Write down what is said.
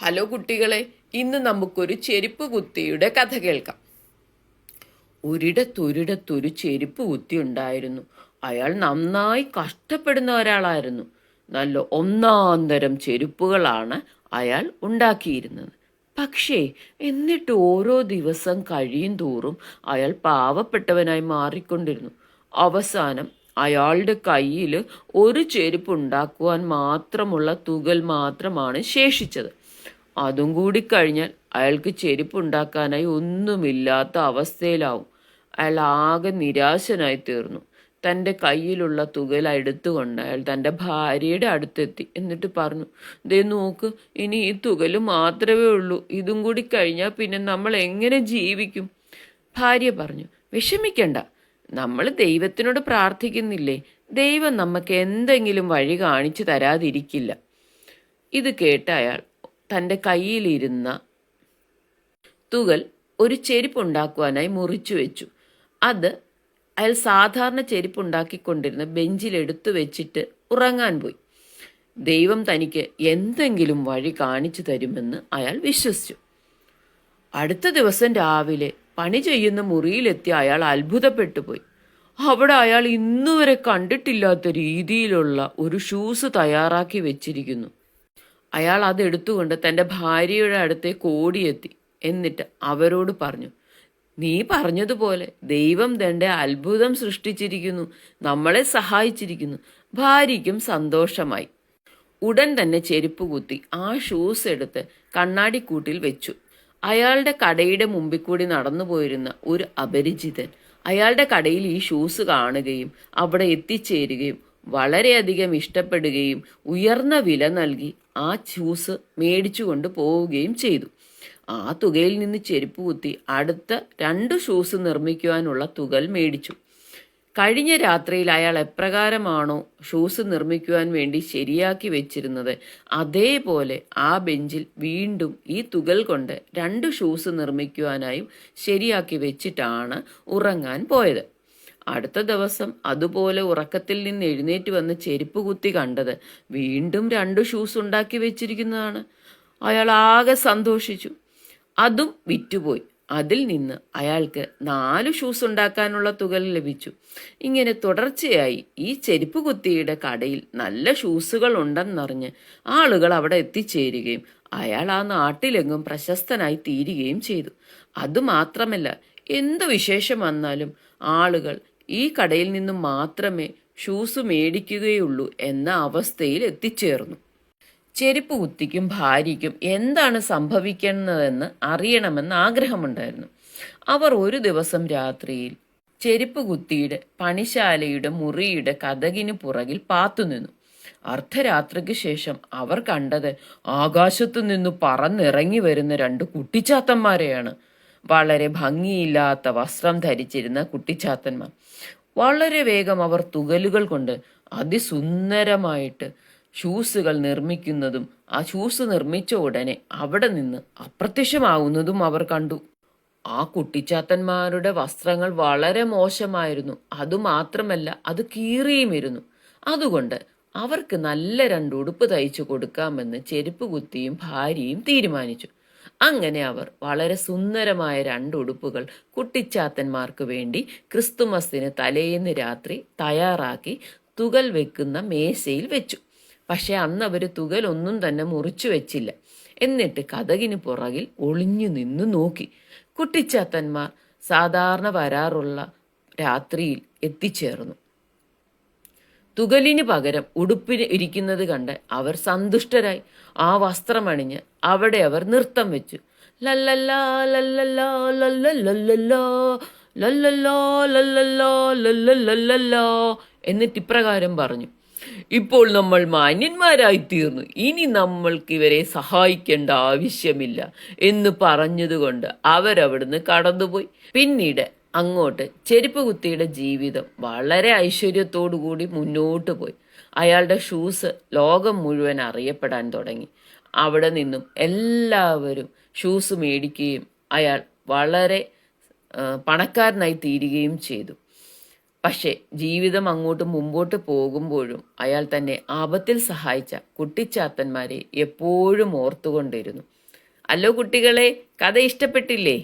Hello കുട്ടികളെ, ഇന്ന് നമുക്കൊരു ചെരുപ്പ് കുത്തിയുടെ കഥ കേൾക്കാം. ഒരിടത്തൊരിടത്തൊരു ചെരുപ്പ് കുത്തി ഉണ്ടായിരുന്നു. അയാൾ നന്നായി കഷ്ടപ്പെടുന്ന ഒരാളായിരുന്നു. നല്ല ഒന്നാന്തരം ചെരുപ്പുകളാണ് അയാൾ ഉണ്ടാക്കിയിരുന്നത്. പക്ഷേ എന്നിട്ട് ഓരോ ദിവസം കഴിയും തോറും അയാൾ പാവപ്പെട്ടവനായി മാറിക്കൊണ്ടിരുന്നു. അവസാനം അയാളുടെ കയ്യിൽ ഒരു ചെരുപ്പ് ഉണ്ടാക്കുവാൻ മാത്രമുള്ള തുകൽ മാത്രമാണ് ശേഷിച്ചത്. അതും കൂടി കഴിഞ്ഞാൽ അയാൾക്ക് ചെരുപ്പ് ഉണ്ടാക്കാനായി ഒന്നുമില്ലാത്ത അവസ്ഥയിലാവും. അയാൾ ആകെ നിരാശനായി തീർന്നു. തൻ്റെ കയ്യിലുള്ള തുകൽ എടുത്തുകൊണ്ട് അയാൾ തൻ്റെ ഭാര്യയുടെ അടുത്തെത്തി. എന്നിട്ട് പറഞ്ഞു, ദേ നോക്ക്, ഇനി ഈ തുകൽ മാത്രമേ ഉള്ളൂ. ഇതും കൂടി കഴിഞ്ഞാൽ പിന്നെ നമ്മൾ എങ്ങനെ ജീവിക്കും? ഭാര്യ പറഞ്ഞു, വിഷമിക്കണ്ട, നമ്മൾ ദൈവത്തിനോട് പ്രാർത്ഥിക്കുന്നില്ലേ, ദൈവം നമുക്ക് എന്തെങ്കിലും വഴി കാണിച്ചു തരാതിരിക്കില്ല. ഇത് കേട്ട അയാൾ തൻ്റെ കയ്യിലിരുന്ന തുകൽ ഒരു ചെരുപ്പുണ്ടാക്കുവാനായി മുറിച്ചു വെച്ചു. അത് അയാൾ സാധാരണ ചെരുപ്പുണ്ടാക്കിക്കൊണ്ടിരുന്ന ബെഞ്ചിലെടുത്തു വെച്ചിട്ട് ഉറങ്ങാൻ പോയി. ദൈവം തനിക്ക് എന്തെങ്കിലും വഴി കാണിച്ചു തരുമെന്ന് അയാൾ വിശ്വസിച്ചു. അടുത്ത ദിവസം രാവിലെ പണി ചെയ്യുന്ന മുറിയിലെത്തി അയാൾ അത്ഭുതപ്പെട്ടു പോയി. അവിടെ അയാൾ ഇന്നുവരെ കണ്ടിട്ടില്ലാത്ത രീതിയിലുള്ള ഒരു ഷൂസ് തയ്യാറാക്കി വെച്ചിരിക്കുന്നു. അയാൾ അതെടുത്തുകൊണ്ട് തൻ്റെ ഭാര്യയുടെ അടുത്തേക്ക് ഓടിയെത്തി. എന്നിട്ട് അവരോട് പറഞ്ഞു, നീ പറഞ്ഞതുപോലെ ദൈവം തൻ്റെ അത്ഭുതം സൃഷ്ടിച്ചിരിക്കുന്നു, നമ്മളെ സഹായിച്ചിരിക്കുന്നു. ഭാര്യയ്ക്കും സന്തോഷമായി. ഉടൻ തന്നെ ചെരുപ്പ് കുത്തി ആ ഷൂസ് എടുത്ത് കണ്ണാടിക്കൂട്ടിൽ വെച്ചു. അയാളുടെ കടയുടെ മുമ്പിൽ കൂടി നടന്നു പോയിരുന്ന ഒരു അപരിചിതൻ അയാളുടെ കടയിൽ ഈ ഷൂസ് കാണുകയും അവിടെ എത്തിച്ചേരുകയും വളരെയധികം ഇഷ്ടപ്പെടുകയും ഉയർന്ന വില നൽകി ആ ഷൂസ് മേടിച്ചു കൊണ്ട് പോവുകയും ചെയ്തു. ആ തുകയിൽ നിന്ന് ചെരുപ്പ് കുത്തി അടുത്ത 2 ഷൂസ് നിർമ്മിക്കുവാനുള്ള തുകൽ മേടിച്ചു. കഴിഞ്ഞ രാത്രിയിൽ അയാൾ എപ്രകാരമാണോ ഷൂസ് നിർമ്മിക്കുവാൻ വേണ്ടി ശരിയാക്കി വെച്ചിരുന്നത്, അതേപോലെ ആ ബെഞ്ചിൽ വീണ്ടും ഈ തുകൽ കൊണ്ട് 2 ഷൂസ് നിർമ്മിക്കുവാനായും ശരിയാക്കി വെച്ചിട്ടാണ് ഉറങ്ങാൻ പോയത്. അടുത്ത ദിവസം അതുപോലെ ഉറക്കത്തിൽ നിന്ന് എഴുന്നേറ്റ് വന്ന് ചെരുപ്പ് കുത്തി കണ്ടത് വീണ്ടും 2 ഷൂസ് ഉണ്ടാക്കി വെച്ചിരിക്കുന്നതാണ്. അയാൾ ആകെ സന്തോഷിച്ചു. അതും വിറ്റുപോയി. അതിൽ നിന്ന് അയാൾക്ക് 4 ഷൂസ് ഉണ്ടാക്കാനുള്ള തുക ലഭിച്ചു. ഇങ്ങനെ തുടർച്ചയായി ഈ ചെരുപ്പ് കുത്തിയുടെ കടയിൽ നല്ല ഷൂസുകൾ ഉണ്ടെന്നറിഞ്ഞ് ആളുകൾ അവിടെ എത്തിച്ചേരുകയും അയാൾ ആ നാട്ടിലെങ്ങും പ്രശസ്തനായി തീരുകയും ചെയ്തു. അതുമാത്രമല്ല, എന്തു വിശേഷം വന്നാലും ആളുകൾ ഈ കടയിൽ നിന്നും മാത്രമേ ഷൂസ് മേടിക്കുകയുള്ളൂ എന്ന അവസ്ഥയിൽ എത്തിച്ചേർന്നു. ചെരുപ്പ് കുത്തിക്കും ഭാര്യയ്ക്കും എന്താണ് സംഭവിക്കുന്നതെന്ന് അറിയണമെന്ന് ആഗ്രഹമുണ്ടായിരുന്നു. അവർ ഒരു ദിവസം രാത്രിയിൽ ചെരുപ്പ് കുത്തിയുടെ പണിശാലയുടെ മുറിയുടെ കതകിന് പുറകിൽ പാത്തുനിന്നു. അർദ്ധരാത്രിക്ക് ശേഷം അവർ കണ്ടത് ആകാശത്തു നിന്നു പറന്നിറങ്ങി വരുന്ന 2 കുട്ടിച്ചാത്തന്മാരെയാണ്. വളരെ ഭംഗിയില്ലാത്ത വസ്ത്രം ധരിച്ചിരുന്ന കുട്ടിച്ചാത്തന്മാർ. വളരെ വേഗം അവർ തുകലുകൾ കൊണ്ട് അതിസുന്ദരമായിട്ട് ഷൂസുകൾ നിർമ്മിക്കുന്നതും ആ ഷൂസ് നിർമ്മിച്ച ഉടനെ അവിടെ നിന്ന് അപ്രത്യക്ഷമാവുന്നതും അവർ കണ്ടു. ആ കുട്ടിച്ചാത്തന്മാരുടെ വസ്ത്രങ്ങൾ വളരെ മോശമായിരുന്നു. അതുമാത്രമല്ല, അത് കീറിയുമിരുന്നു. അതുകൊണ്ട് അവർക്ക് നല്ല 2 ഉടുപ്പ് തയ്ച്ചു കൊടുക്കാമെന്ന് ചെരുപ്പ് കുത്തിയും ഭാര്യയും തീരുമാനിച്ചു. അങ്ങനെ അവർ വളരെ സുന്ദരമായ 2 ഉടുപ്പുകൾ കുട്ടിച്ചാത്തന്മാർക്ക് വേണ്ടി ക്രിസ്തുമസിന് തലേന്ന് രാത്രി തയ്യാറാക്കി തുകൽ വെക്കുന്ന മേശയിൽ വെച്ചു. പക്ഷെ അന്ന് അവർ തുകലൊന്നും തന്നെ മുറിച്ചു വെച്ചില്ല. എന്നിട്ട് കതകിന് പുറകിൽ ഒളിഞ്ഞു നിന്ന് നോക്കി. കുട്ടിച്ചാത്തന്മാർ സാധാരണ വരാറുള്ള രാത്രിയിൽ എത്തിച്ചേർന്നു. തുകലിന് പകരം ഉടുപ്പിന് ഇരിക്കുന്നത് കണ്ട് അവർ സന്തുഷ്ടരായി. ആ വസ്ത്രമണിഞ്ഞ് അവിടെ അവർ നൃത്തം വെച്ചു. ലല്ലല്ലാ ലല്ലല്ലാ ലല്ലല്ലല്ലോ ലല്ലല്ലോ ലല്ലല്ലോ ലല്ലല്ലല്ലോ എന്നിട്ട് ഇപ്രകാരം പറഞ്ഞു, ഇപ്പോൾ നമ്മൾ മാന്യന്മാരായി തീർന്നു, ഇനി നമ്മൾക്ക് ഇവരെ സഹായിക്കേണ്ട ആവശ്യമില്ല എന്ന് പറഞ്ഞതുകൊണ്ട് അവരവിടുന്ന് കടന്നുപോയി. പിന്നീട് അങ്ങോട്ട് ചെരുപ്പ് കുത്തിയുടെ ജീവിതം വളരെ ഐശ്വര്യത്തോടു കൂടി മുന്നോട്ട് പോയി. അയാളുടെ ഷൂസ് ലോകം മുഴുവൻ അറിയപ്പെടാൻ തുടങ്ങി. അവിടെ നിന്നും എല്ലാവരും ഷൂസ് മേടിക്കുകയും അയാൾ വളരെ പണക്കാരനായി തീരുകയും ചെയ്തു. പക്ഷേ ജീവിതം അങ്ങോട്ട് മുമ്പോട്ട് പോകുമ്പോഴും അയാൾ തന്നെ ആപത്തിൽ സഹായിച്ച കുട്ടിച്ചാത്തന്മാരെ എപ്പോഴും ഓർത്തുകൊണ്ടിരുന്നു. അല്ലോ കുട്ടികളെ, കഥ ഇഷ്ടപ്പെട്ടില്ലേ?